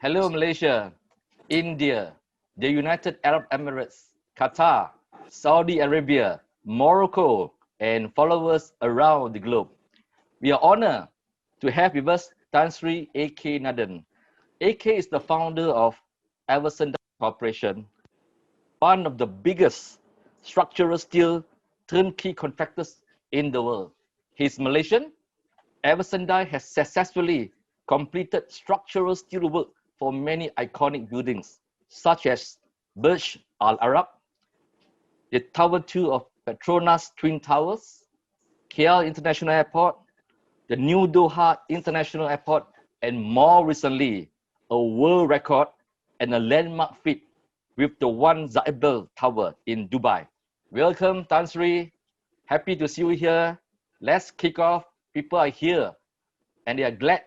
Hello, Malaysia, India, the United Arab Emirates, Qatar, Saudi Arabia, Morocco, and followers around the globe. We are honored to have with us Tan Sri A.K. Nadan. A.K. is the founder of Everson Corporation, one of the biggest structural steel turnkey contractors in the world. He's Malaysian. Everson has successfully completed structural steel work for many iconic buildings, such as Burj Al Arab, the Tower 2 of Petronas Twin Towers, KL International Airport, the New Doha International Airport, and more recently, a world record and a landmark feat with the One Zaibel Tower in Dubai. Welcome, Tan Sri. Happy to see you here. Let's kick off. People are here and they are glad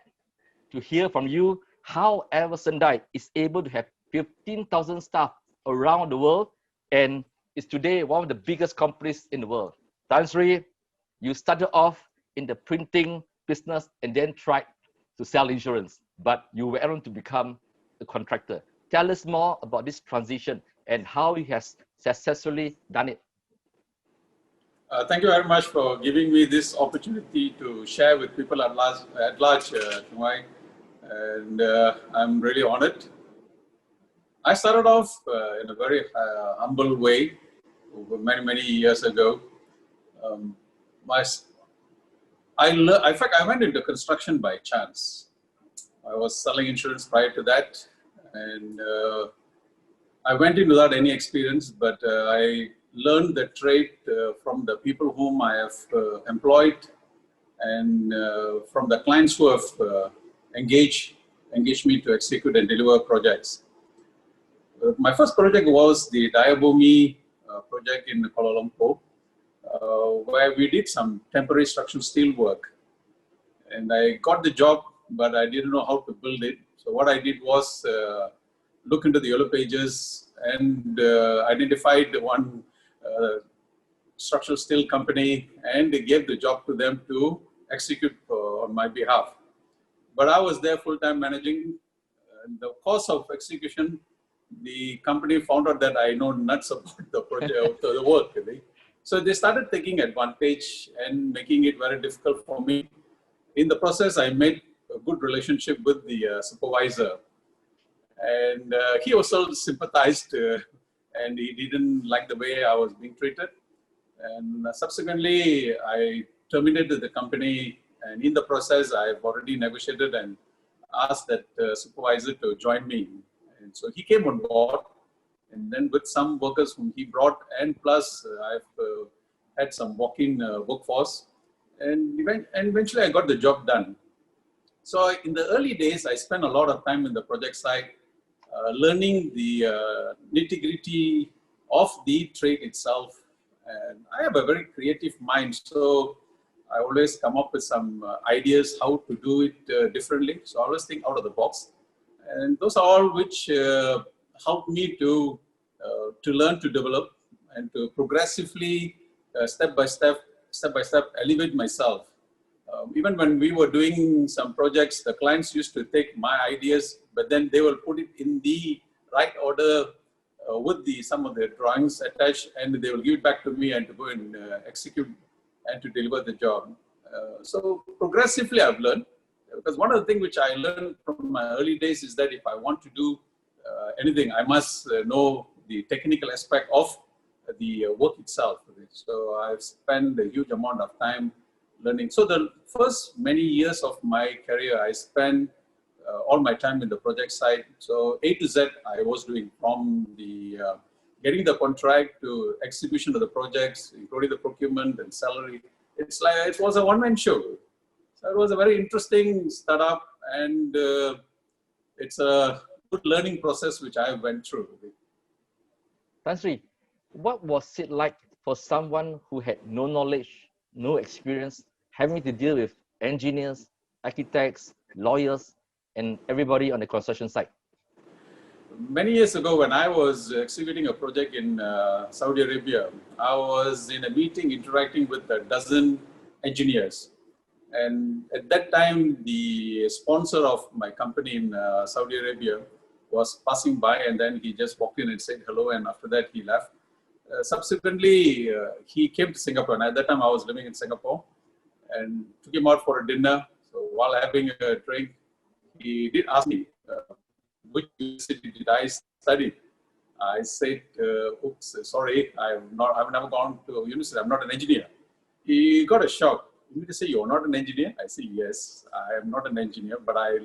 to hear from you how Everson is able to have 15,000 staff around the world and is today one of the biggest companies in the world. Tan Sri, you started off in the printing business and then tried to sell insurance, but you went on to become a contractor. Tell us more about this transition and how you have successfully done it. Thank you very much for giving me this opportunity to share with people at large, Chungwai, and I'm really honored. I started off in a very humble way over many years ago. In fact, I went into construction by chance. I was selling insurance prior to that, and I went in without any experience, but I learned the trade from the people whom I have employed and from the clients who have engaged me to execute and deliver projects. My first project was the Diabumi project in Kuala Lumpur, where we did some temporary structural steel work. And I got the job, but I didn't know how to build it. So what I did was look into the yellow pages and identified one structural steel company and gave the job to them to execute on my behalf. But I was there full-time managing. In the course of execution, the company found out that I know nuts about the project, the work. So they started taking advantage and making it very difficult for me. In the process, I made a good relationship with the supervisor. And he also sympathized and he didn't like the way I was being treated. And subsequently, I terminated the company, and in the process, I've already negotiated and asked that supervisor to join me. And so he came on board, and then with some workers whom he brought, and plus I've had some walk-in workforce, and eventually I got the job done. So in the early days, I spent a lot of time in the project site, learning the nitty-gritty of the trade itself. And I have a very creative mind, so I always come up with some ideas how to do it differently. So I always think out of the box. And those are all which help me to learn to develop and to progressively, step by step, elevate myself. Even when we were doing some projects, the clients used to take my ideas, but then they will put it in the right order with some of the drawings attached, and they will give it back to me and to go and execute and to deliver the job. So progressively I've learned, because one of the things which I learned from my early days is that if I want to do anything, I must know the technical aspect of the work itself. So I've spent a huge amount of time learning. So the first many years of my career, I spent all my time in the project side. So A to Z, I was doing from the getting the contract to execution of the projects, including the procurement and salary. It's like it was a one-man show. So it was a very interesting startup, and it's a good learning process which I went through. Tan Sri, what was it like for someone who had no knowledge, no experience, having to deal with engineers, architects, lawyers, and everybody on the construction site? Many years ago, when I was executing a project in Saudi Arabia, I was in a meeting interacting with a dozen engineers. And at that time, the sponsor of my company in Saudi Arabia was passing by, and then he just walked in and said hello, and after that he left. Subsequently, he came to Singapore, and at that time I was living in Singapore, and took him out for a dinner. So while having a drink, he did ask me, which university did I study? I said, oops, sorry, I've never gone to a university. I'm not an engineer. He got a shock. You mean to say you're not an engineer? I said, yes, I am not an engineer, but I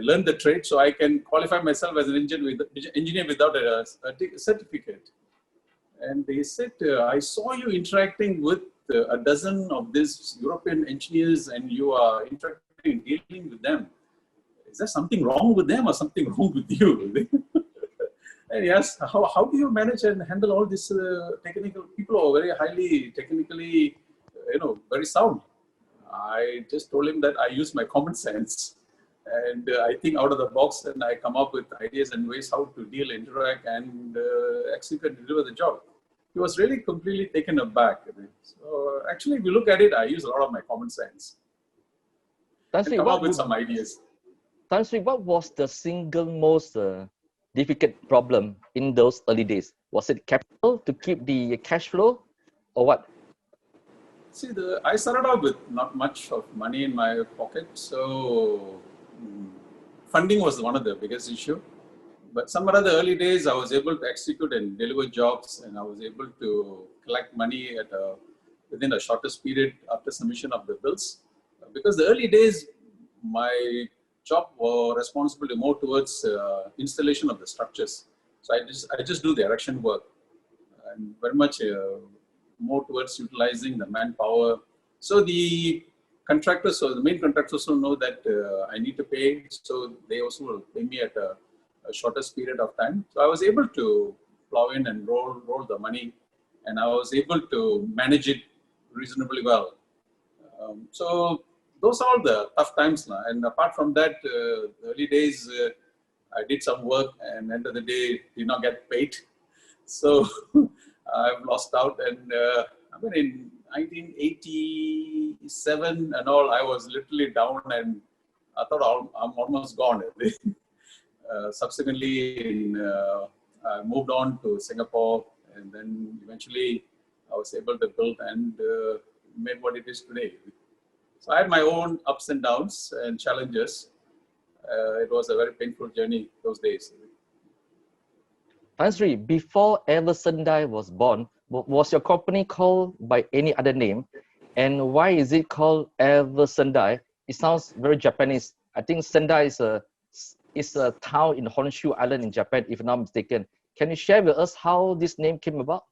learned the trade, so I can qualify myself as an engineer without a certificate. And they said, I saw you interacting with a dozen of these European engineers, and you are interacting, dealing with them. Is there something wrong with them or something wrong with you? And yes, how do you manage and handle all this technical people who are very highly technically, very sound? I just told him that I use my common sense, and I think out of the box, and I come up with ideas and ways how to deal, interact, and execute and deliver the job. He was really completely taken aback. So actually, if you look at it, I use a lot of my common sense and come up with some ideas. Tan Sri, what was the single most difficult problem in those early days? Was it capital to keep the cash flow, or what? See, I started out with not much of money in my pocket, so funding was one of the biggest issue. But some of the early days, I was able to execute and deliver jobs, and I was able to collect money within the shortest period after submission of the bills. Because the early days, my job was responsible more towards installation of the structures. So I just do the erection work, and very much more towards utilizing the manpower. So the contractors, so the main contractors also know that I need to pay, so they also will pay me at a shortest period of time. So I was able to plow in and roll the money, and I was able to manage it reasonably well. So those are all the tough times now. And apart from that, the early days, I did some work, and end of the day, did not get paid. So I've lost out. And I mean, in 1987 and all, I was literally down, and I thought I'm almost gone. Subsequently, I moved on to Singapore, and then eventually I was able to build and made what it is today. So I had my own ups and downs and challenges. It was a very painful journey those days. Tan Sri, before Sendai was born, was your company called by any other name? And why is it called Sendai? It sounds very Japanese. I think Sendai is a town in Honshu Island in Japan, if I'm not mistaken. Can you share with us how this name came about?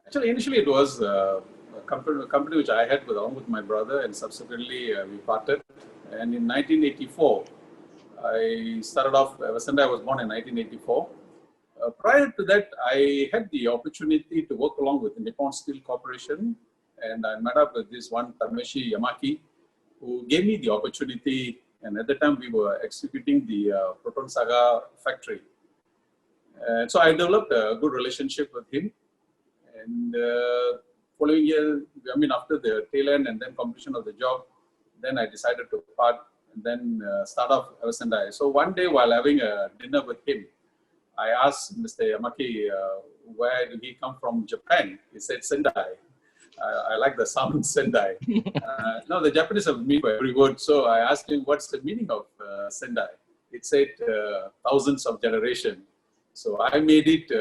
Actually, initially it was a company which I had along with my brother, and subsequently we parted. And in 1984, I started off, Sendai was born in 1984. Prior to that, I had the opportunity to work along with the Nippon Steel Corporation, and I met up with this one Tameshi Yamaki, who gave me the opportunity. And at the time, we were executing the Proton Saga factory. And so I developed a good relationship with him. And following year, I mean, after the tail end and then completion of the job, then I decided to part and then start off Sendai. So one day while having a dinner with him, I asked Mr. Yamaki, where did he come from Japan? He said Sendai. I like the sound Sendai. No, the Japanese have meaning for every word. So I asked him, what's the meaning of Sendai? It said thousands of generation. So I made it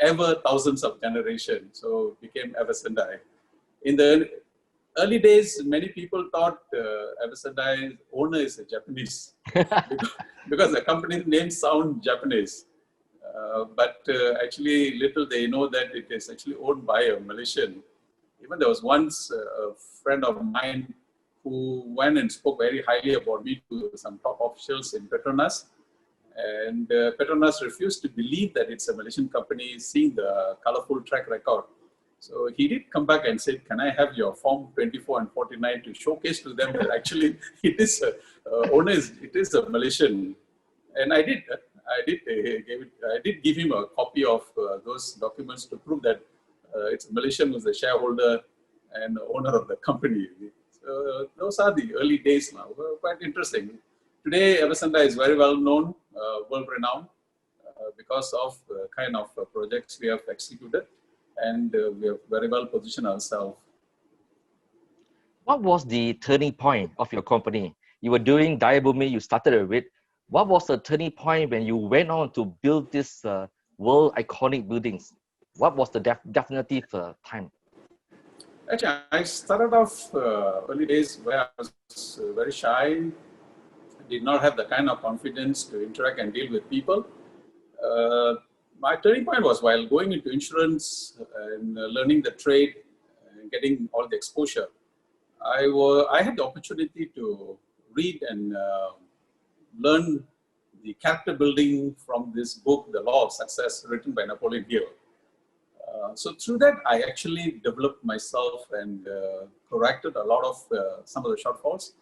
ever thousands of generation. So it became Ever Sendai. In the early days, many people thought Ever Sendai's owner is a Japanese because the company's name sounds Japanese. But actually, little they know that it is actually owned by a Malaysian. Even there was once a friend of mine who went and spoke very highly about me to some top officials in Petronas. And Petronas refused to believe that it's a Malaysian company, seeing the colorful track record. So he did come back and said, can I have your form 24 and 49 to showcase to them that actually it is a Malaysian. And I did give him a copy of those documents to prove that it's a Malaysian who's the shareholder and owner of the company. those are the early days now. Quite interesting. Today, Avasanta is very well known, world renowned, because of the kind of projects we have executed, and we have very well positioned ourselves. What was the turning point of your company? You were doing diabumi, you started with. What was the turning point when you went on to build this world iconic buildings? What was the definitive time? Actually, I started off early days where I was very shy, did not have the kind of confidence to interact and deal with people. My turning point was while going into insurance and learning the trade and getting all the exposure. I had the opportunity to read and learn the character building from this book, The Law of Success, written by Napoleon Hill. So through that, I actually developed myself and corrected a lot of some of the shortfalls.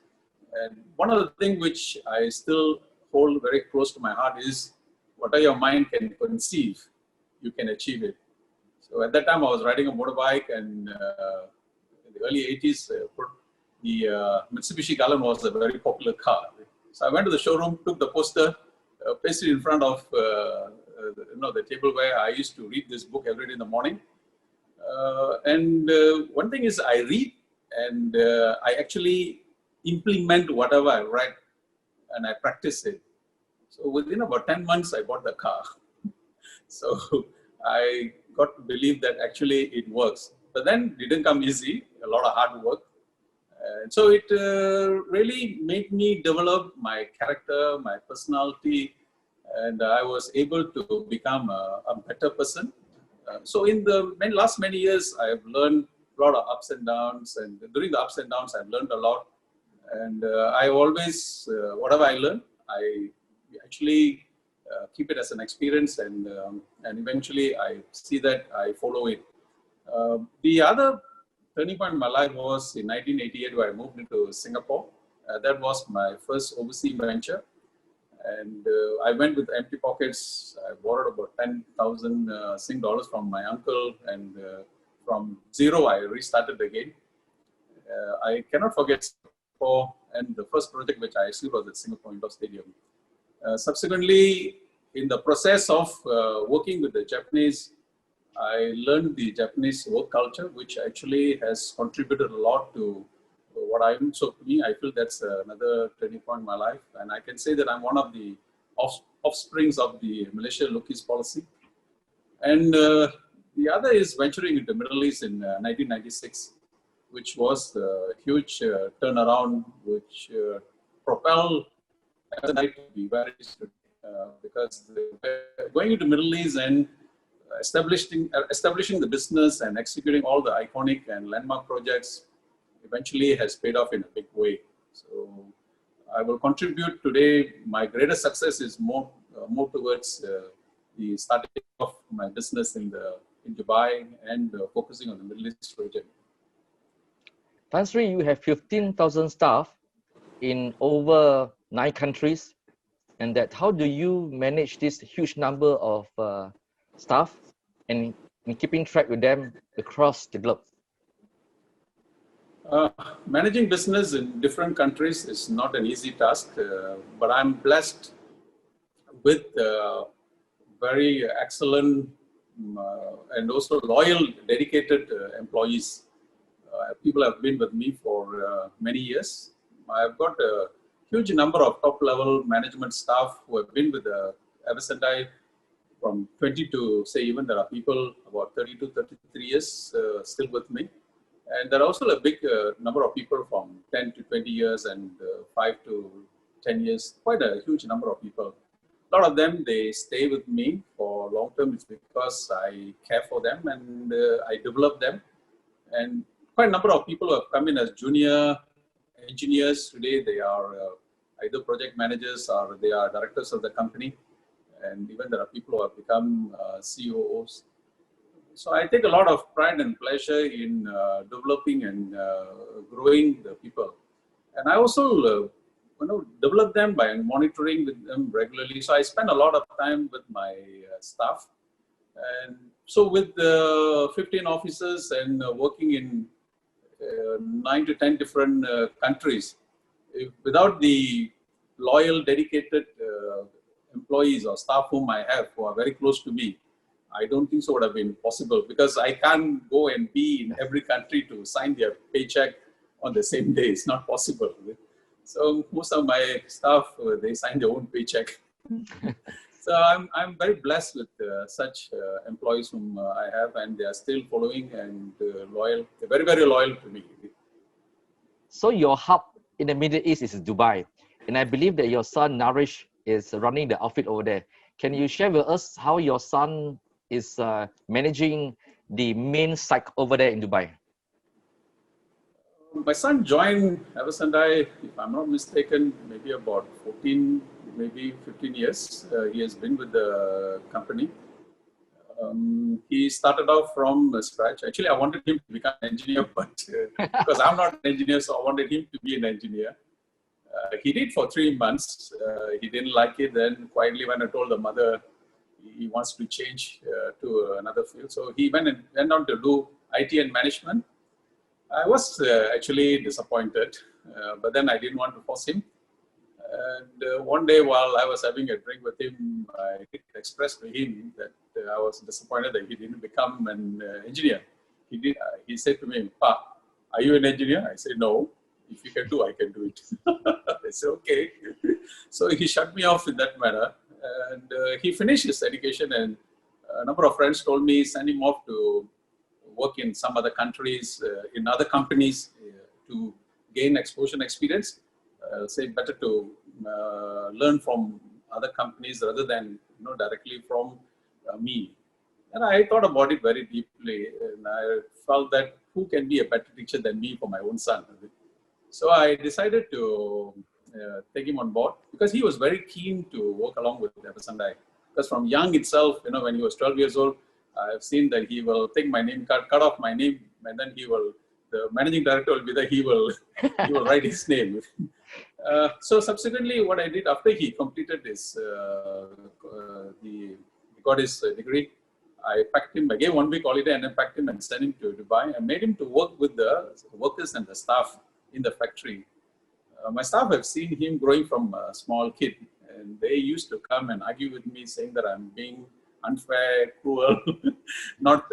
And one of the things which I still hold very close to my heart is whatever your mind can conceive, you can achieve it. So at that time, I was riding a motorbike, and in the early 80s, the Mitsubishi Galant was a very popular car. So I went to the showroom, took the poster, placed it in front of the table where I used to read this book every day in the morning. One thing is I read and I actually implement whatever I read and I practice it. So within about 10 months, I bought the car. So I got to believe that actually it works. But then it didn't come easy, a lot of hard work. And so it really made me develop my character, my personality, and I was able to become a better person. So in the last many years, I have learned a lot of ups and downs, and during the ups and downs, I've learned a lot. And I always, whatever I learn, I actually keep it as an experience, and eventually I see that I follow it. The other turning point in my life was in 1988, where I moved into Singapore. That was my first overseas venture. And I went with empty pockets. I borrowed about 10,000 Sing dollars from my uncle, and from zero, I restarted again. I cannot forget Singapore, and the first project which I executed was at Singapore Indoor Stadium. Subsequently, in the process of working with the Japanese, I learned the Japanese work culture, which actually has contributed a lot to what I am. So to me, I feel that's another turning point in my life. And I can say that I'm one of the offsprings of the Malaysia Lukis policy. And the other is venturing into Middle East in 1996, which was a huge turnaround, which propelled the night to be where it is today. Because going into Middle East and establishing the business and executing all the iconic and landmark projects eventually has paid off in a big way. So I will contribute today. My greatest success is more towards the starting of my business in Dubai and focusing on the Middle East project. Tan Sri, you have 15,000 staff in over 9 countries, and that how do you manage this huge number of staff and keeping track with them across the globe? Managing business in different countries is not an easy task, but I'm blessed with very excellent and also loyal, dedicated employees. People have been with me for many years. I've got a huge number of top-level management staff who have been with Avasanta from 20 to, say, even there are people about 30 to 33 years still with me. And there are also a big number of people from 10 to 20 years and 5 to 10 years, quite a huge number of people. A lot of them, they stay with me for long term. It's because I care for them and I develop them. And quite a number of people who have come in as junior engineers. Today, they are either project managers or they are directors of the company. And even there are people who have become COOs. So I take a lot of pride and pleasure in developing and growing the people. And I also develop them by monitoring with them regularly. So I spend a lot of time with my staff. And so with 15 officers and working in 9 to 10 different countries. Without the loyal, dedicated employees or staff whom I have who are very close to me, I don't think so would have been possible, because I can't go and be in every country to sign their paycheck on the same day. It's not possible. So most of my staff, they sign their own paycheck. So I'm very blessed with such employees whom I have, and they are still following and loyal. They're very, very loyal to me. So your hub in the Middle East is Dubai, and I believe that your son Narish is running the outfit over there. Can you share with us how your son is managing the main site over there in Dubai? My son joined Avasandai, if I'm not mistaken, maybe about 14, maybe 15 years. He has been with the company. He started off from scratch. Actually, I wanted him to become an engineer, but because I'm not an engineer, so I wanted him to be an engineer. He did for 3 months. He didn't like it. Then quietly, when I told the mother he wants to change to another field, so he went on to do IT and management. I was actually disappointed, but then I didn't want to force him. And one day, while I was having a drink with him, I expressed to him that I was disappointed that he didn't become an engineer. He said to me, "Pa, are you an engineer?" I said, "No. If you can do, I can do it." I said, "Okay." So he shut me off in that manner. And he finished his education, and a number of friends told me, send him off to work in some other countries, in other companies, to gain exposure and experience. Say better to learn from other companies rather than directly from me. And I thought about it very deeply, and I felt that who can be a better teacher than me for my own son? So I decided to take him on board, because he was very keen to work along with Avasandai. Because from young itself, when he was 12 years old, I've seen that he will take my name card, cut off my name, and then the managing director will be there, he will write his name. So subsequently, what I did after he completed his, he got his degree, I packed him, I gave 1 week holiday and then packed him and sent him to Dubai and made him to work with the workers and the staff in the factory. My staff have seen him growing from a small kid, and they used to come and argue with me, saying that I'm being unfair, cruel, not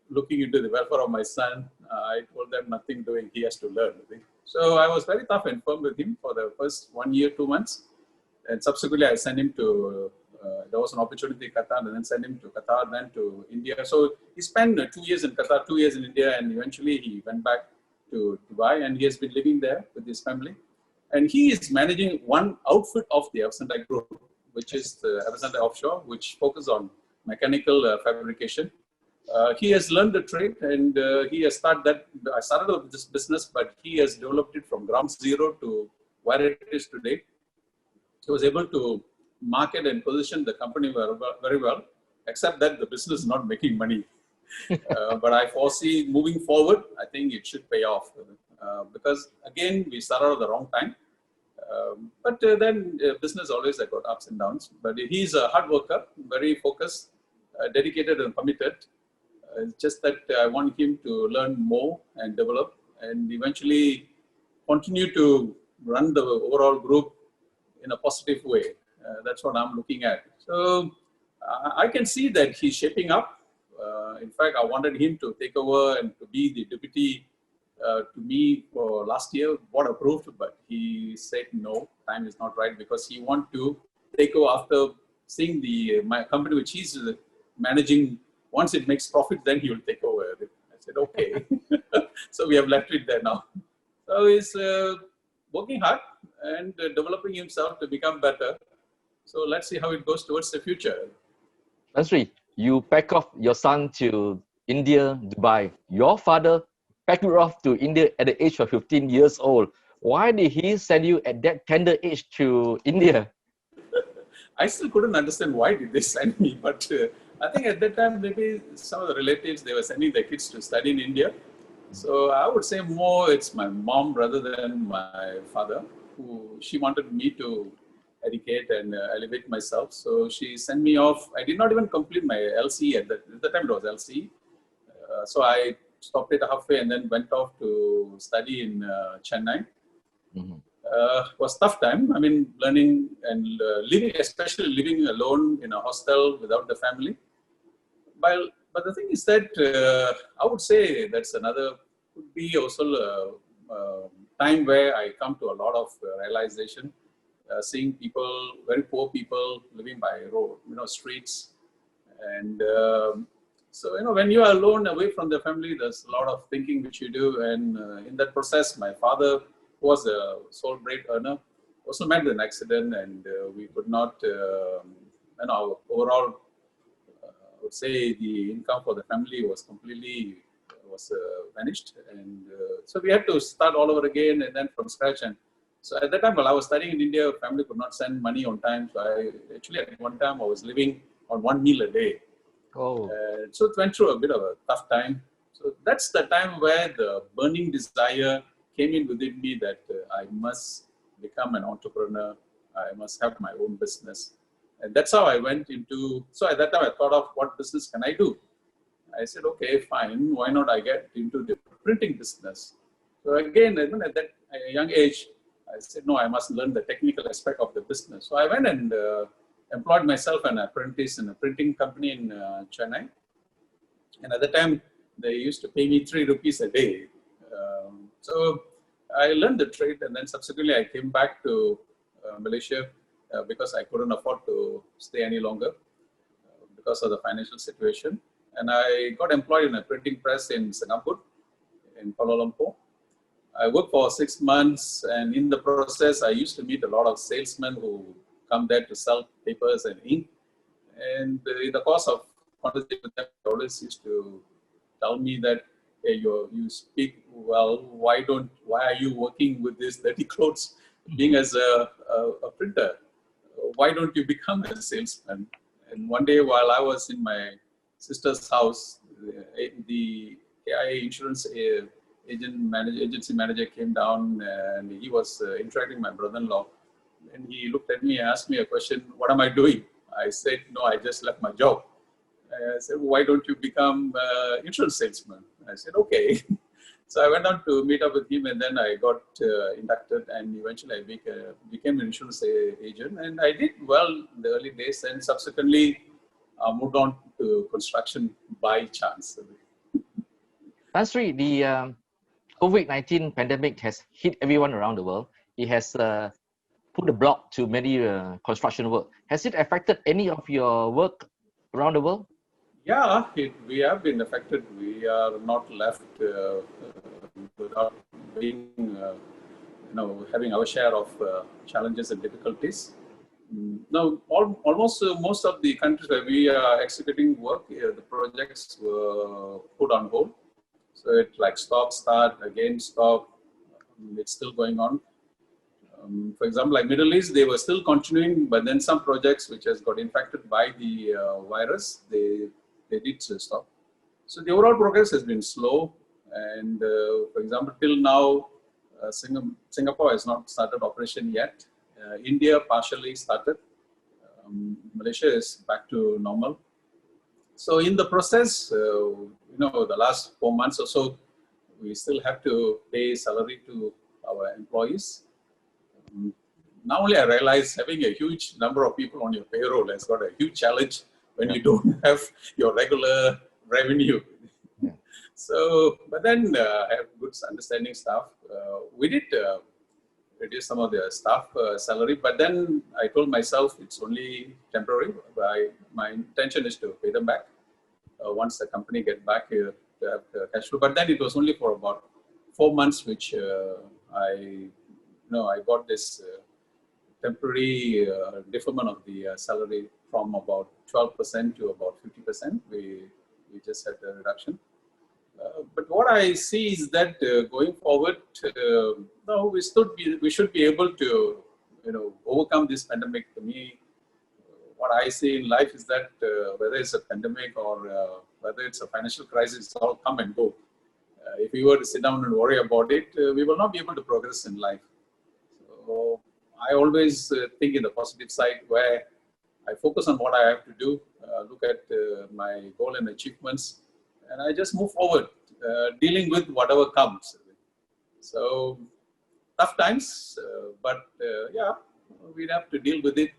looking into the welfare of my son. I told them nothing doing, he has to learn. So I was very tough and firm with him for the first 1 year, 2 months. And subsequently I sent him to, there was an opportunity in Qatar, and then sent him to Qatar, then to India. So he spent 2 years in Qatar, 2 years in India, and eventually he went back to Dubai, and he has been living there with his family. And he is managing one outfit of the Avasandai group, which is the Avasandai Offshore, which focuses on mechanical fabrication. He has learned the trade, and he has started that. I started with this business, but he has developed it from ground zero to where it is today. He was able to market and position the company very well, except that the business is not making money. But I foresee moving forward, I think it should pay off. Because again, we started at the wrong time. But then business always got ups and downs. But he's a hard worker, very focused, dedicated and committed. It's just that I want him to learn more and develop, and eventually continue to run the overall group in a positive way. That's what I'm looking at. So I can see that he's shaping up. In fact, I wanted him to take over and to be the deputy to me for last year, what approved, but he said no, time is not right, because he want to take over after seeing my company, which he's managing. Once it makes profit, then he will take over. I said, okay. So we have left it there now. So he's working hard and developing himself to become better. So let's see how it goes towards the future. Sri, you pack off your son to India, Dubai. Your father packed you off to India at the age of 15 years old. Why did he send you at that tender age to India? I still couldn't understand why did they send me, but I think at that time, maybe some of the relatives, they were sending their kids to study in India. So I would say more it's my mom rather than my father, who she wanted me to educate and elevate myself. So she sent me off. I did not even complete my LC at that time. It was LC. So I stopped it halfway and then went off to study in Chennai. Mhm. Was tough time. I mean, learning and living, especially living alone in a hostel without the family. But the thing is that I would say that's another, could be also a time where I come to a lot of realization, seeing people, very poor people living by road, streets. And so, when you are alone away from the family, there's a lot of thinking which you do. And in that process, my father, who was a sole bread earner, also met with an accident, and we could not, overall, I would say the income for the family was completely vanished. And so we had to start all over again and then from scratch. And so at that time, while I was studying in India, family could not send money on time. So I actually, at one time, I was living on one meal a day. Oh. So it went through a bit of a tough time. So that's the time where the burning desire came in within me that I must become an entrepreneur. I must have my own business. And that's how I went into, so at that time I thought of what business can I do? I said, okay, fine. Why not I get into the printing business? So again, even at that young age, I said, no, I must learn the technical aspect of the business. So I went and employed myself an apprentice in a printing company in Chennai. And at the time, they used to pay me 3 rupees a day. So I learned the trade, and then subsequently I came back to Malaysia because I couldn't afford to stay any longer because of the financial situation. And I got employed in a printing press in Singapore, in Kuala Lumpur. I worked for 6 months, and in the process, I used to meet a lot of salesmen who come there to sell papers and ink. And in the course of conversation with them, they always used to tell me that, hey, you speak well, why are you working with these dirty clothes, being as a printer? Why don't you become a salesman? And one day while I was in my sister's house, the AIA insurance agency manager came down, and he was interacting with my brother-in-law. And he looked at me and asked me a question, what am I doing? I said, no, I just left my job. I said, why don't you become insurance salesman? I said, okay. So I went on to meet up with him, and then I got inducted, and eventually I became an insurance agent. And I did well in the early days, and subsequently moved on to construction by chance. Tan Sri, the COVID-19 pandemic has hit everyone around the world. It has put a block to many construction work. Has it affected any of your work around the world? Yeah, we have been affected. We are not left without being, having our share of challenges and difficulties. Now, almost most of the countries where we are executing work, the projects were put on hold. So it's like stop, start, again stop. It's still going on. For example, like Middle East, they were still continuing, but then some projects which has got infected by the virus, they did stop. So the overall progress has been slow. And for example, till now, Singapore has not started operation yet. India partially started. Malaysia is back to normal. So in the process, the last 4 months or so, we still have to pay salary to our employees. Now only I realize having a huge number of people on your payroll has got a huge challenge when you don't have your regular revenue. Yeah. So, but then I have good understanding staff. We did reduce some of the staff salary, but then I told myself it's only temporary. My intention is to pay them back once the company get back here to have cash flow. But then it was only for about 4 months, which I got this temporary deferment of the salary from about 12% to about 50%. We just had a reduction. But what I see is that going forward, we should be able to, overcome this pandemic. To me, what I see in life is that whether it's a pandemic or whether it's a financial crisis, it's all come and go. If we were to sit down and worry about it, we will not be able to progress in life. So I always think in the positive side, where I focus on what I have to do, look at my goal and achievements, and I just move forward. dealing with whatever comes. So tough times, but yeah, we'd have to deal with it.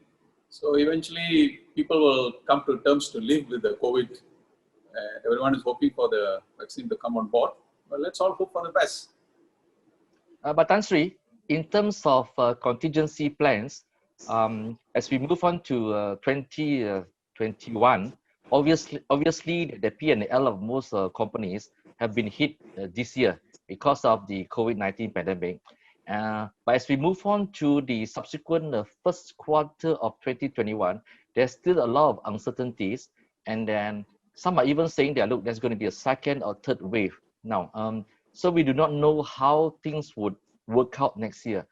So eventually people will come to terms to live with the COVID. Everyone is hoping for the vaccine to come on board. Well, let's all hope for the best. But Tan Sri, in terms of contingency plans, as we move on to 2021, obviously the P&L of most companies have been hit this year because of the COVID-19 pandemic. But as we move on to the subsequent first quarter of 2021, there's still a lot of uncertainties. And then some are even saying that, look, there's going to be a second or third wave now. So we do not know how things would work out next year.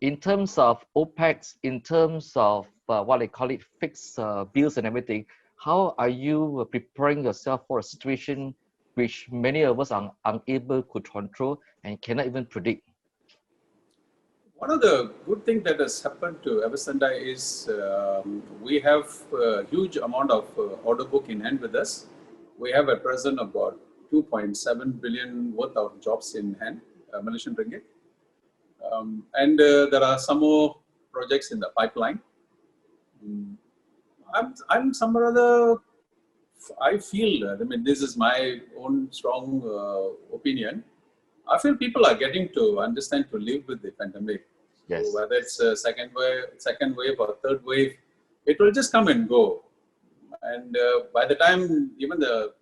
In terms of OPEX, in terms of what they call it, fixed bills and everything, how are you preparing yourself for a situation which many of us are unable to control and cannot even predict? One of the good things that has happened to Eversendai is we have a huge amount of order book in hand with us. We have at present about 2.7 billion worth of jobs in hand, Malaysian ringgit. And there are some more projects in the pipeline. I'm some rather, I feel, I mean, this is my own strong opinion. I feel people are getting to understand to live with the pandemic. Yes. So whether it's a second wave or third wave, it will just come and go. And by the time even the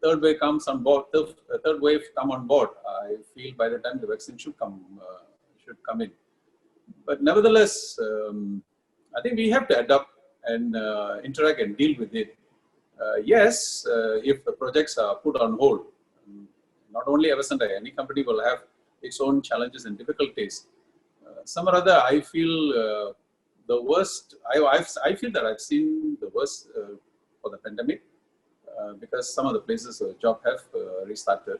third wave comes on board, the third wave come on board, I feel by the time the vaccine should come in. But nevertheless, I think we have to adapt and interact and deal with it. Yes, if the projects are put on hold, not only Eversendai, any company will have its own challenges and difficulties. Some or other, I feel the worst. I feel that I've seen the worst for the pandemic because some of the places job have restarted.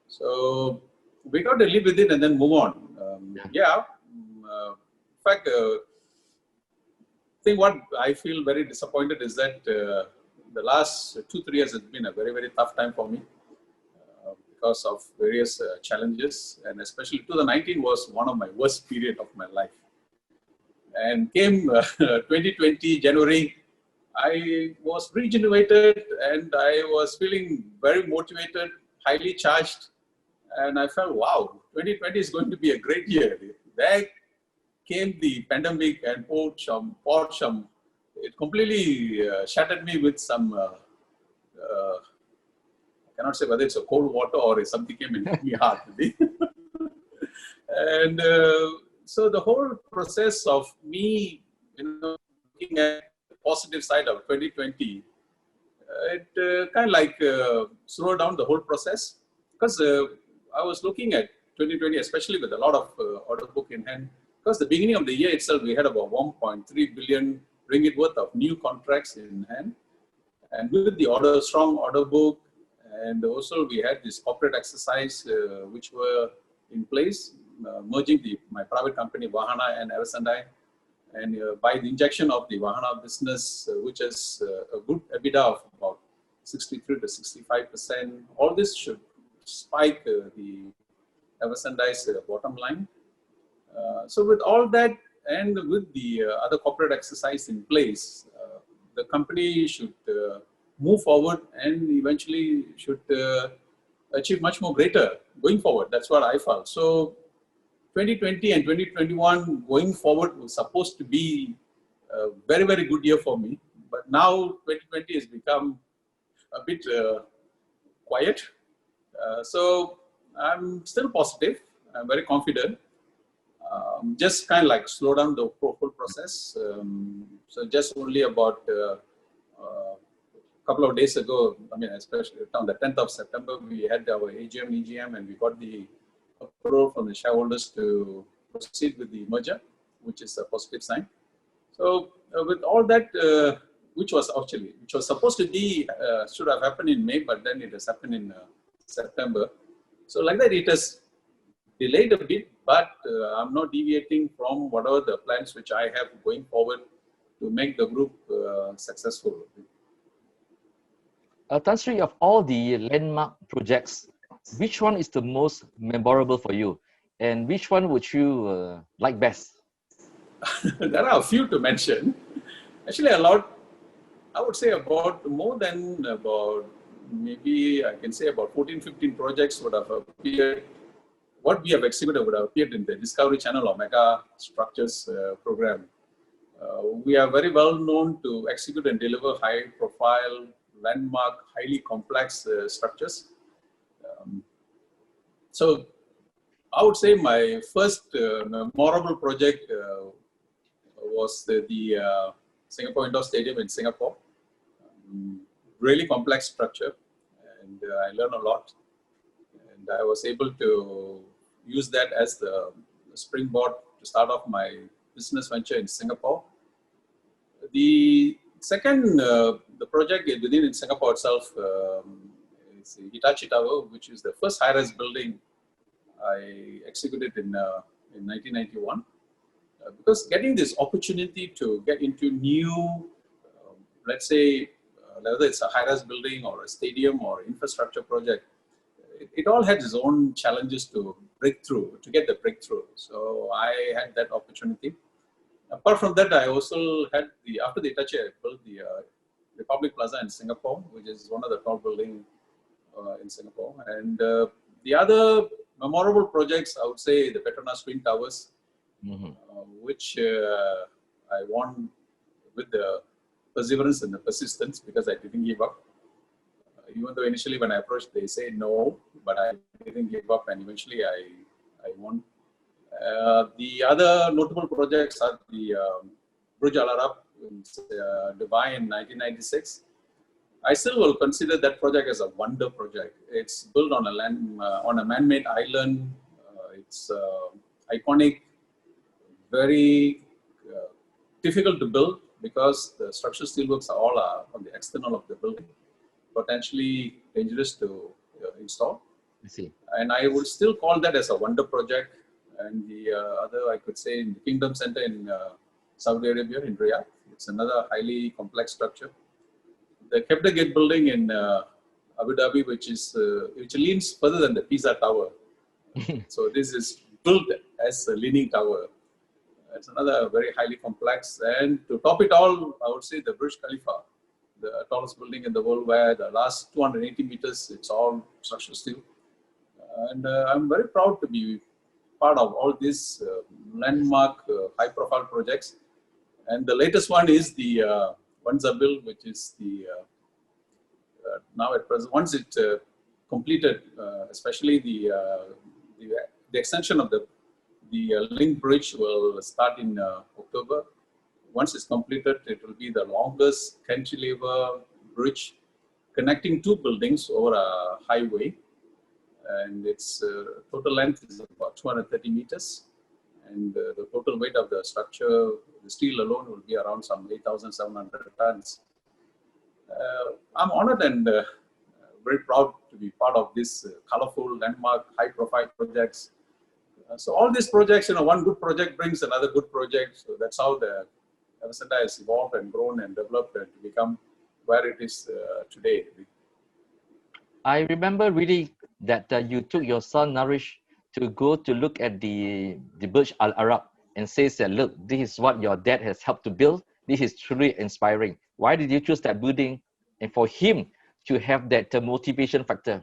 So we got to live with it and then move on. In fact, I think what I feel very disappointed is that the last 2-3 years has been a very, very tough time for me because of various challenges, and especially 2019 was one of my worst period of my life. And came 2020 January, I was regenerated and I was feeling very motivated, highly charged, and I felt, wow, 2020 is going to be a great year. There came the pandemic and poured some. It completely shattered me with some. I cannot say whether it's a cold water or something came and hit me hard. And so the whole process of me, looking at the positive side of 2020, it kind of like slowed down the whole process because I was looking at 2020, especially with a lot of order book in hand. Because the beginning of the year itself, we had about 1.3 billion ringgit worth of new contracts in hand, and with the strong order book, and also we had this corporate exercise which were in place, merging my private company Wahana and Eversendai, and by the injection of the Wahana business, which is a good EBITDA of about 63 to 65%, all this should spike the Eversendai's bottom line. So with all that and with the other corporate exercise in place, the company should move forward and eventually should achieve much more greater going forward. That's what I felt. So 2020 and 2021 going forward was supposed to be a very, very good year for me. But now 2020 has become a bit quiet. So I'm still positive. I'm very confident. Just kind of like slow down the whole process. So just only about a couple of days ago, I mean, especially on the 10th of September, we had our AGM, EGM, and we got the approval from the shareholders to proceed with the merger, which is a positive sign. So with all that, which was supposed to be, should have happened in May, but then it has happened in September. So like that, it has delayed a bit, but I'm not deviating from whatever the plans which I have going forward to make the group successful. Tan Sri, of all the landmark projects which one is the most memorable for you? And which one would you like best? There are a few to mention. Actually, a lot. I would say about more than about maybe I can say about 14, 15 projects would have appeared. What we have exhibited would have appeared in the Discovery Channel or Mega Structures program. We are very well known to execute and deliver high profile, landmark, highly complex structures. Um, so I would say my first memorable project was the Singapore Indoor Stadium in Singapore. Really complex structure, and I learned a lot. And I was able to use that as the springboard to start off my business venture in Singapore. The second, the project within in Singapore itself is Hitachi Tower, which is the first high-rise building I executed in 1991. Because getting this opportunity to get into new, let's say, whether it's a high-rise building or a stadium or infrastructure project, it all had its own challenges to break through, to get the breakthrough. So I had that opportunity. Apart from that, I also had after the Hitachi, I built the Republic Plaza in Singapore, which is one of the tall buildings in Singapore. And the other memorable projects, I would say the Petronas Twin Towers, which I won with the perseverance and the persistence because I didn't give up. Even though initially when I approached, they say no, but I didn't give up, and eventually I won. The other notable projects are the Burj Al Arab in Dubai in 1996. I still will consider that project as a wonder project. It's built on a man-made island. It's iconic, very difficult to build because the structural steelworks are all on the external of the building, potentially dangerous to install. I see. And I would still call that as a wonder project. And the other, I could say, in the Kingdom Center in Saudi Arabia, in Riyadh, it's another highly complex structure. The Kebda Gate building in Abu Dhabi, which leans further than the Pisa Tower. So this is built as a leaning tower. It's another very highly complex. And to top it all, I would say the Burj Khalifa, the tallest building in the world, where the last 280 meters, it's all structural steel. And I'm very proud to be part of all these landmark, high-profile projects. And the latest one is the Wanzabil, which is the now at present. Once it completed, especially the extension of the link bridge will start in October. Once it's completed, it will be the longest cantilever bridge connecting two buildings over a highway. And its total length is about 230 meters. And the total weight of the structure, the steel alone, will be around some 8,700 tons. I'm honored and very proud to be part of this colorful, landmark, high-profile projects. So all these projects, one good project brings another good project. So that's how the Center has evolved and grown and developed and to become where it is today. I remember reading that you took your son Narish to go to look at the Burj Al Arab and says that, look, this is what your dad has helped to build. This is truly inspiring. Why did you choose that building and for him to have that motivation factor?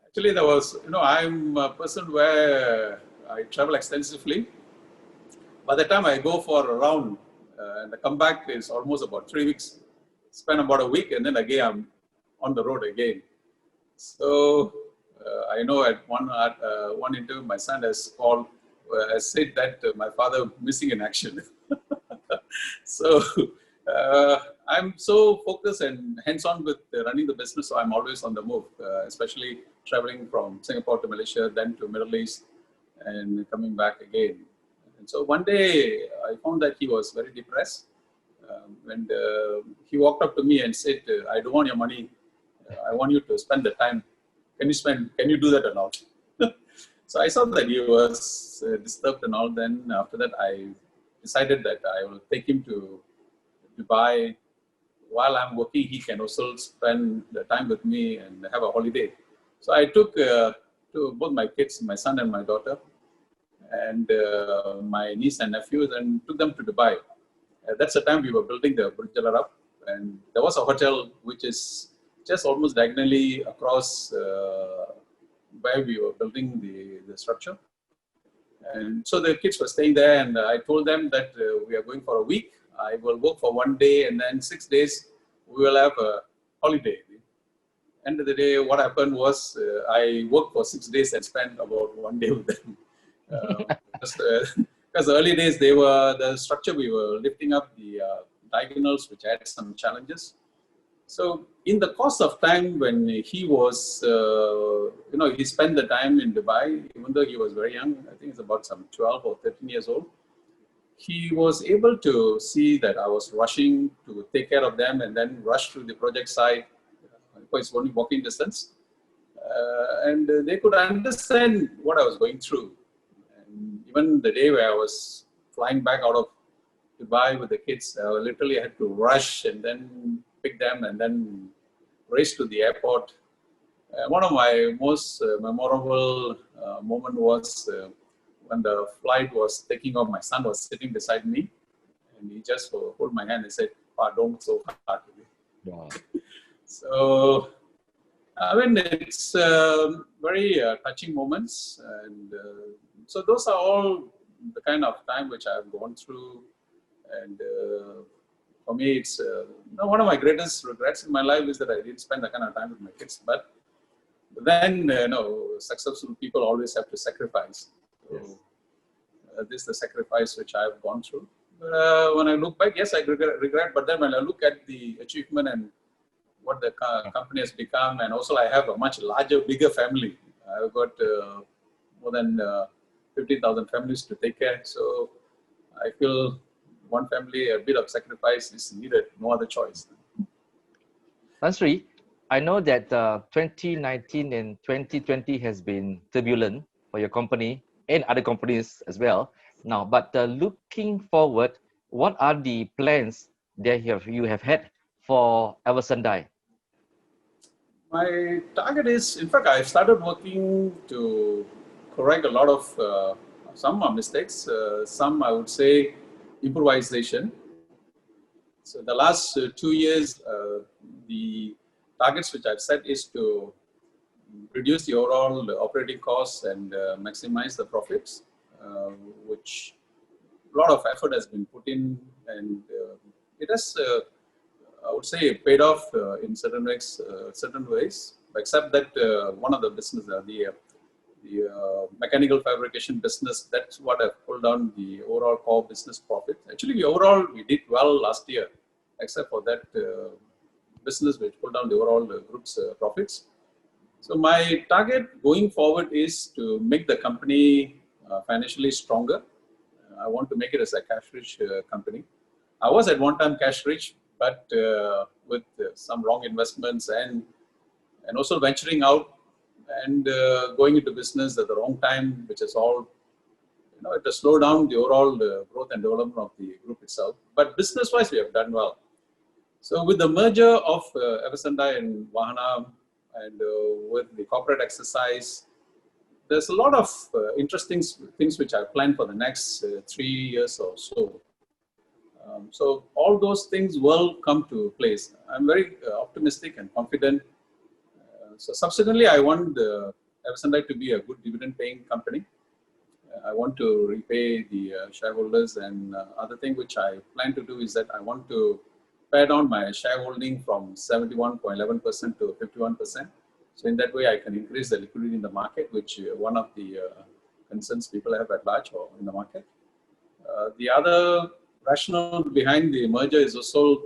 Actually, there was, I'm a person where I travel extensively. By the time I go for a round and the comeback is almost about 3 weeks, spend about a week, and then again I'm on the road again. So I know at one interview my son has called, has said that my father missing in action. So I'm so focused and hands-on with running the business, so I'm always on the move, especially traveling from Singapore to Malaysia, then to Middle East, and coming back again. And so one day I found that he was very depressed, and he walked up to me and said, "I don't want your money. I want you to spend the time. Can you do that or not?" So I saw that he was disturbed and all. Then after that, I decided that I will take him to Dubai. While I'm working, he can also spend the time with me and have a holiday. So I took to both my kids, my son and my daughter, and my niece and nephews, and took them to Dubai. That's the time we were building the Burj Al Arab, and there was a hotel which is just almost diagonally across where we were building the structure. And so the kids were staying there, and I told them that we are going for a week. I will work for 1 day, and then 6 days we will have a holiday. End of the day, what happened was I worked for 6 days and spent about 1 day with them. Because the early days, the structure, we were lifting up the diagonals, which had some challenges. So in the course of time, when he was, he spent the time in Dubai, even though he was very young, I think it's about some 12 or 13 years old, he was able to see that I was rushing to take care of them and then rush to the project site. It's only walking distance. And they could understand what I was going through. And even the day where I was flying back out of Dubai with the kids, I literally had to rush and then pick them and then race to the airport. One of my most memorable moment was when the flight was taking off. My son was sitting beside me, and he just hold my hand and said, "Pa, don't so hard to me." Wow. So, I mean, it's very touching moments. And so those are all the kind of time which I've gone through. And for me, it's one of my greatest regrets in my life is that I didn't spend that kind of time with my kids. But then, successful people always have to sacrifice. So, Yes. This is the sacrifice which I've gone through. When I look back, yes, I regret. But then when I look at the achievement and what the company has become, and also I have a much larger, bigger family. I've got more than 15,000 families to take care. So I feel one family, a bit of sacrifice is needed, no other choice. Tan Sri, I know that 2019 and 2020 has been turbulent for your company and other companies as well. Now, but looking forward, what are the plans that you have had for Eversendai? My target is, in fact, I started working to correct a lot of some mistakes, some I would say improvisation. So the last 2 years, the targets which I've set is to reduce the overall operating costs and maximize the profits, which a lot of effort has been put in, and it has, I would say, paid off in certain ways. Except that one of the business, the mechanical fabrication business, that's what have pulled down the overall core business profit. Actually, we did well last year, except for that business which pulled down the overall group's profits. So my target going forward is to make the company financially stronger. I want to make it as a cash-rich company. I was at one time cash-rich, but with some wrong investments and also venturing out and going into business at the wrong time, which is all, it has slowed down the overall growth and development of the group itself. But business-wise, we have done well. So with the merger of Eversendai and Wahana, and with the corporate exercise, there's a lot of interesting things which I planned for the next 3 years or so. So all those things will come to place. I'm very optimistic and confident. So subsequently, I want Eversendai to be a good dividend-paying company. I want to repay the shareholders, and other thing which I plan to do is that I want to pare down my shareholding from 71.11% to 51%. So in that way, I can increase the liquidity in the market, which one of the concerns people have at large or in the market. The other rationale behind the merger is also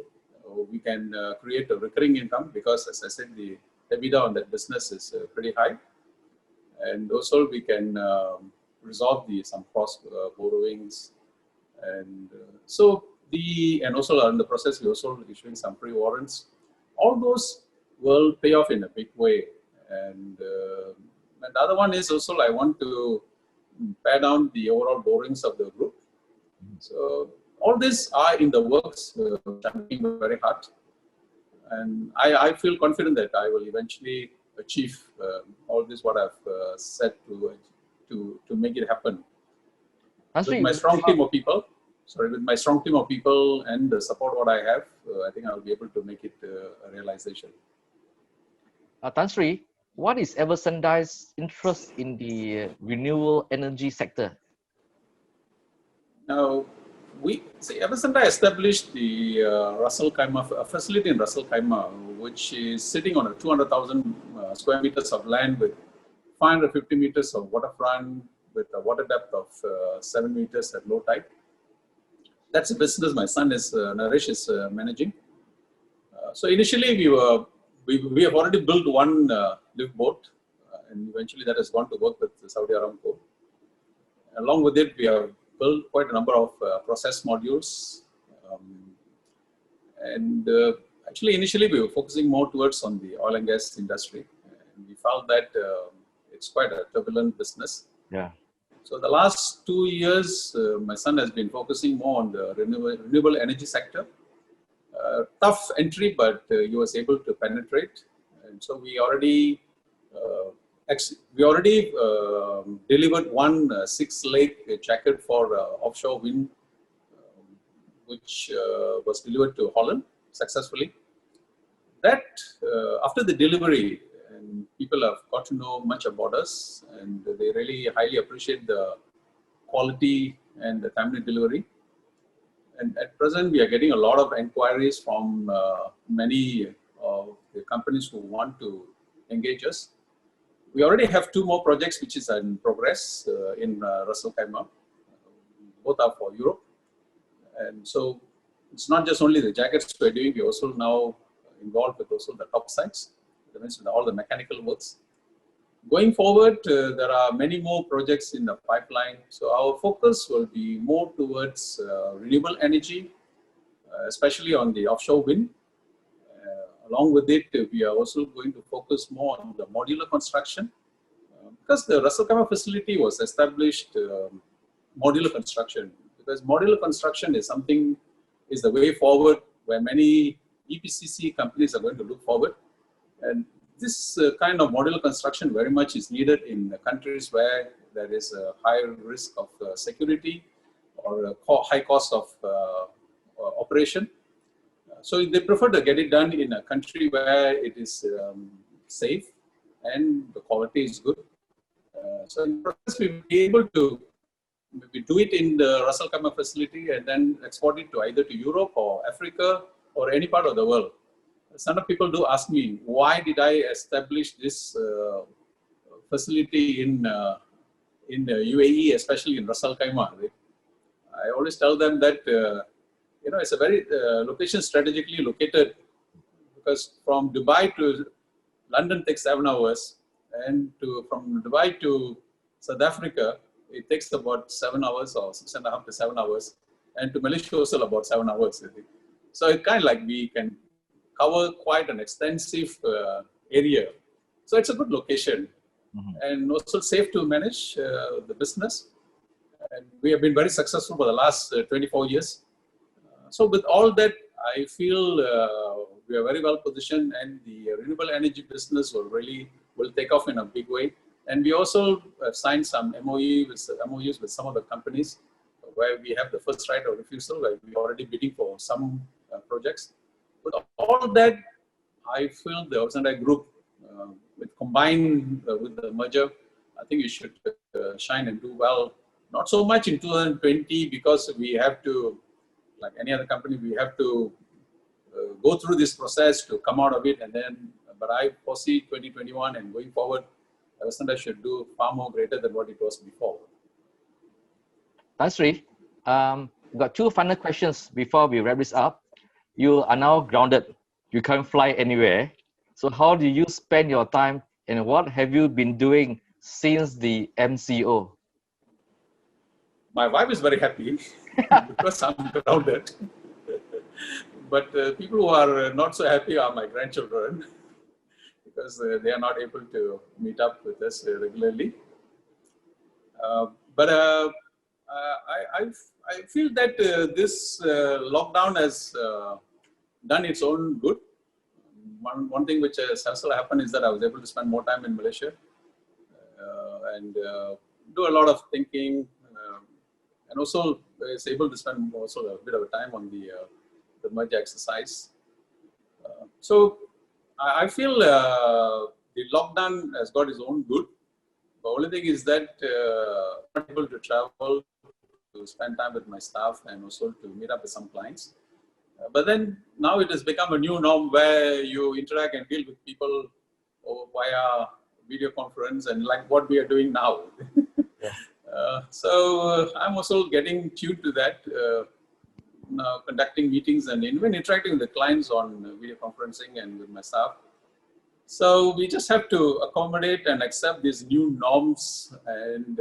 we can create a recurring income, because, as I said, the EBITDA on that business is pretty high. And also we can resolve some cross borrowings. And and also in the process, we're also issuing some pre-warrants. All those will pay off in a big way. And the other one is also I want to pare down the overall borrowings of the group. So all these are in the works, which I'm working very hard. And I feel confident that I will eventually achieve all this what I've said to make it happen. With my strong team of people, with my strong team of people and the support what I have, I think I'll be able to make it a realization. Tan Sri, what is Eversendi's interest in the renewable energy sector? Now, Eversendi established the Russell Khaimah facility in Russell Khaimah, which is sitting on a 200,000 square meters of land with 550 meters of waterfront, with a water depth of 7 meters at low tide. That's a business my son is Naresh is managing. So initially we have already built one lift boat, and eventually that has gone to work with Saudi Aramco. Along with it, we have built quite a number of process modules, and actually initially we were focusing more towards on the oil and gas industry, and we found that it's quite a turbulent business. Yeah. So the last 2 years, my son has been focusing more on the renewable energy sector. Tough entry, but he was able to penetrate, and so we already delivered one 6-leg jacket for offshore wind, which was delivered to Holland successfully. That after the delivery, and people have got to know much about us, and they really highly appreciate the quality and the timely delivery. And at present, we are getting a lot of inquiries from many of the companies who want to engage us. We already have 2 more projects which is in progress in Russell Khaimah. Both are for Europe. And so it's not just only the jackets we're doing, we're also now involved with also the top sides, all the mechanical works. Going forward, there are many more projects in the pipeline. So our focus will be more towards renewable energy, especially on the offshore wind. Along with it, we are also going to focus more on the modular construction. Because the Russell Khaimah facility was established modular construction. Because modular construction is the way forward where many EPCC companies are going to look forward. And this kind of modular construction very much is needed in countries where there is a high risk of security or a high cost of operation. So they prefer to get it done in a country where it is safe and the quality is good. So in process, we will be able to maybe do it in the Russell Khaimah facility and then export it to either to Europe or Africa or any part of the world. Some people do ask me, why did I establish this facility in the UAE, especially in Russell Khaimah? I always tell them that it's a very location strategically located, because from Dubai to London takes 7 hours, and from Dubai to South Africa it takes about 7 hours or 6.5 to 7 hours, and to Malaysia also about 7 hours. So it kind of like we can cover quite an extensive area. So it's a good location, and also safe to manage the business. And we have been very successful for the last 24 years. So with all that, I feel we are very well positioned, and the renewable energy business will take off in a big way. And we also have signed some MOUs with some of the companies where we have the first right of refusal, where we are already bidding for some projects. With all that, I feel the Eversendi group, combined with the merger, I think we should shine and do well. Not so much in 2020, because we have to, like any other company, we have to go through this process to come out of it. But I foresee 2021 and going forward, Eversendi should do far more greater than what it was before. Tan Sri, we've got 2 final questions before we wrap this up. You are now grounded. You can't fly anywhere. So how do you spend your time, and what have you been doing since the MCO? My wife is very happy because I'm grounded. But people who are not so happy are my grandchildren, because they are not able to meet up with us regularly. But I feel that this lockdown has done its own good. one thing which has also happened is that I was able to spend more time in Malaysia and do a lot of thinking, and also was able to spend also a bit of time on the merge exercise. So I feel the lockdown has got its own good. The only thing is that I'm not able to travel to spend time with my staff and also to meet up with some clients. But then now it has become a new norm where you interact and deal with people via video conference and like what we are doing now. Yeah. So I'm also getting tuned to that, now conducting meetings and even interacting with the clients on video conferencing and with my staff. So we just have to accommodate and accept these new norms and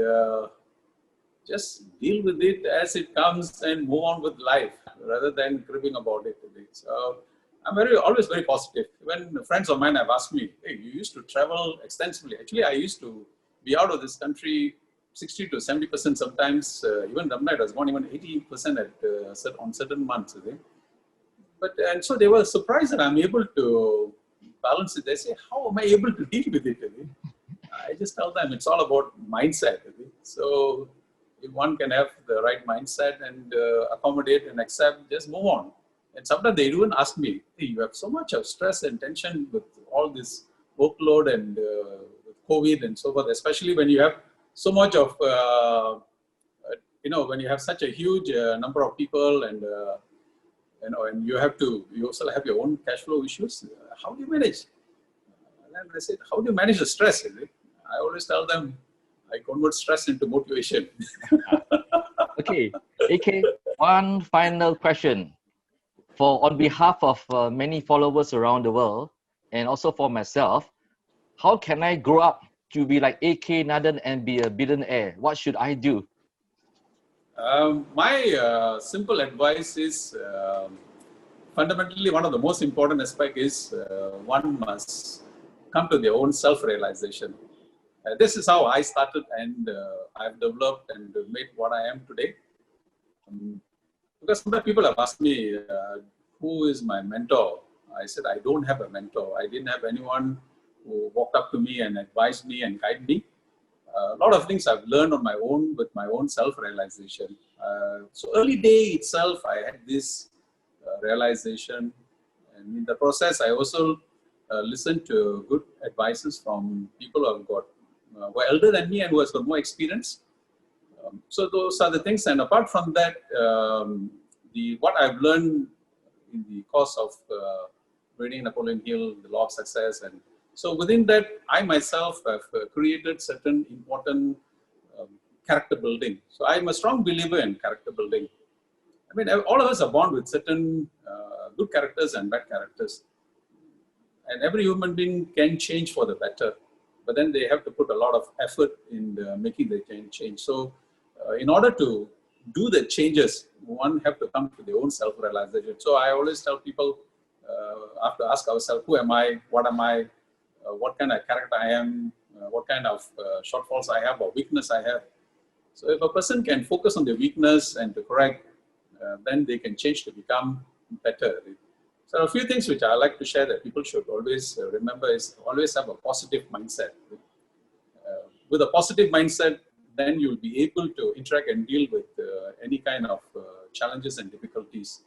just deal with it as it comes and move on with life rather than cribbing about it. So I'm always very positive. When friends of mine have asked me, hey, you used to travel extensively. Actually, I used to be out of this country 60 to 70% sometimes. Even Ramnight has gone even 80% on certain months. And so they were surprised that I'm able to balance it. They say, how am I able to deal with it? I just tell them it's all about mindset. So if one can have the right mindset and accommodate and accept, just move on. And sometimes they even ask me, hey, you have so much of stress and tension with all this workload and with COVID and so forth, especially when you have so much of, when you have such a huge number of people and, and you also have your own cash flow issues. How do you manage? And I said, how do you manage the stress? I always tell them, I convert stress into motivation. Okay, AK, one final question. On behalf of many followers around the world, and also for myself, how can I grow up to be like AK Nadan and be a billionaire? What should I do? My simple advice is, fundamentally, one of the most important aspects is one must come to their own self-realization. This is how I started, and I've developed and made what I am today. Because sometimes people have asked me, who is my mentor? I said, I don't have a mentor. I didn't have anyone who walked up to me and advised me and guided me. A lot of things I've learned on my own with my own self-realization. So early day itself, I had this realization. And in the process, I also listened to good advices from people who have got were elder than me and who has got more experience. So those are the things. And apart from that, what I've learned in the course of reading Napoleon Hill, The Law of Success, and so within that, I myself have created certain important character building. So I'm a strong believer in character building. I mean, all of us are born with certain good characters and bad characters. And every human being can change for the better. But then they have to put a lot of effort in making the change. So in order to do the changes, one have to come to their own self-realization. So I always tell people, have to ask ourselves, who am I? What am I? What kind of character I am? What kind of shortfalls I have or weakness I have? So if a person can focus on their weakness and to correct, then they can change to become better. So a few things which I like to share that people should always remember is always have a positive mindset. With a positive mindset, then you'll be able to interact and deal with any kind of challenges and difficulties.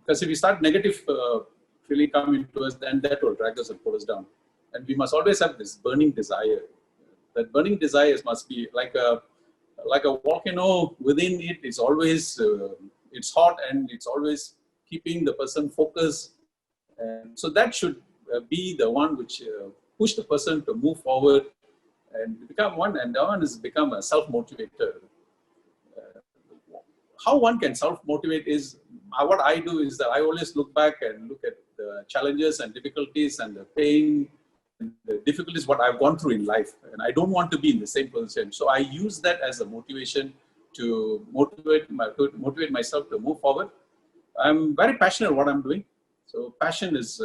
Because if you start negative feeling coming to us, then that will drag us and pull us down. And we must always have this burning desire. That burning desires must be like a volcano. Within it is always it's hot and it's always keeping the person focused. And so that should be the one which push the person to move forward and become one. And the one is become a self-motivator. How one can self-motivate is, what I do is that I always look back and look at the challenges and difficulties and the pain and the difficulties what I've gone through in life. And I don't want to be in the same position. So I use that as a motivation to motivate myself to move forward. I'm very passionate what I'm doing. So passion is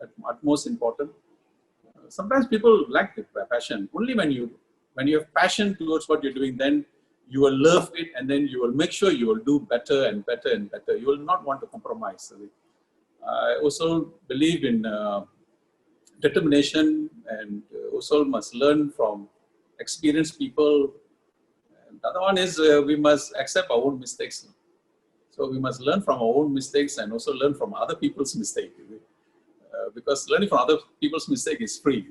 at most important. Sometimes people lack the passion. Only when you have passion towards what you're doing, then you will love it, and then you will make sure you will do better and better and better. You will not want to compromise. I also believe in determination, and also must learn from experienced people. And the other one is we must accept our own mistakes. So we must learn from our own mistakes and also learn from other people's mistakes. Because learning from other people's mistake is free.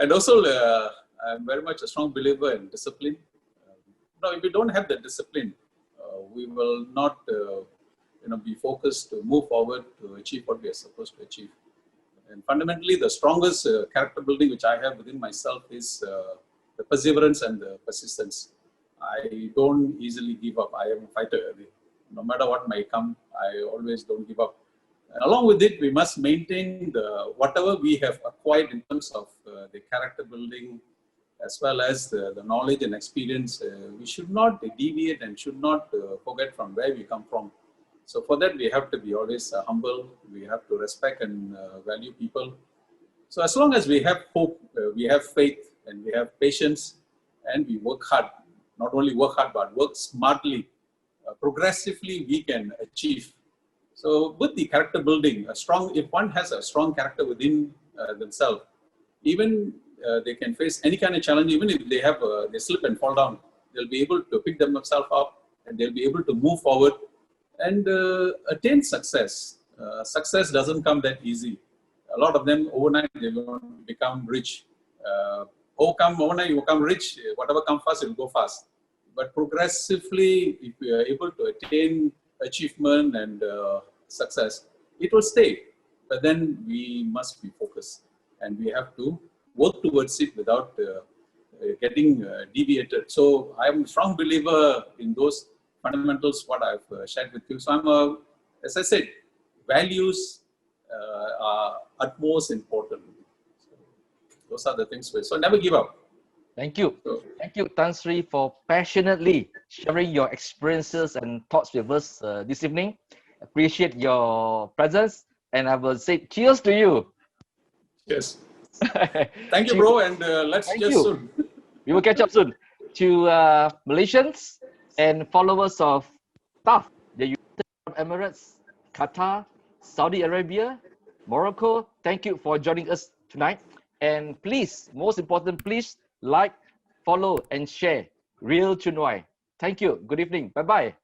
And also, I'm very much a strong believer in discipline. Now, if we don't have that discipline, we will not be focused to move forward to achieve what we are supposed to achieve. And fundamentally, the strongest character building which I have within myself is the perseverance and the persistence. I don't easily give up. I am a fighter. No matter what might come, I always don't give up. And along with it, we must maintain whatever we have acquired in terms of the character building, as well as the knowledge and experience. We should not deviate and should not forget from where we come from. So for that, we have to be always humble. We have to respect and value people. So as long as we have hope, we have faith, and we have patience, and we work hard, not only work hard, but work smartly, progressively we can achieve. So with the character building, if one has a strong character within themselves, even they can face any kind of challenge. Even if they slip and fall down, they'll be able to pick themselves up, and they'll be able to move forward and attain success. Success doesn't come that easy. A lot of them overnight they will become rich. Overnight you become rich. Whatever comes fast, it will go fast. But progressively, if we are able to attain achievement and success, it will stay. But then we must be focused, and we have to work towards it without getting deviated. So I'm a strong believer in those fundamentals, what I've shared with you. So as I said, values are utmost important. So those are the things. So never give up. Thank you. Thank you, Tan Sri, for passionately sharing your experiences and thoughts with us this evening. Appreciate your presence, and I will say cheers to you. Yes. Thank you, bro, and let's soon. We will catch up soon. To Malaysians and followers of TAF, the United Arab Emirates, Qatar, Saudi Arabia, Morocco, thank you for joining us tonight. And please, most important, please like, follow, and share Real Chunwai. Thank you. Good evening. Bye-bye.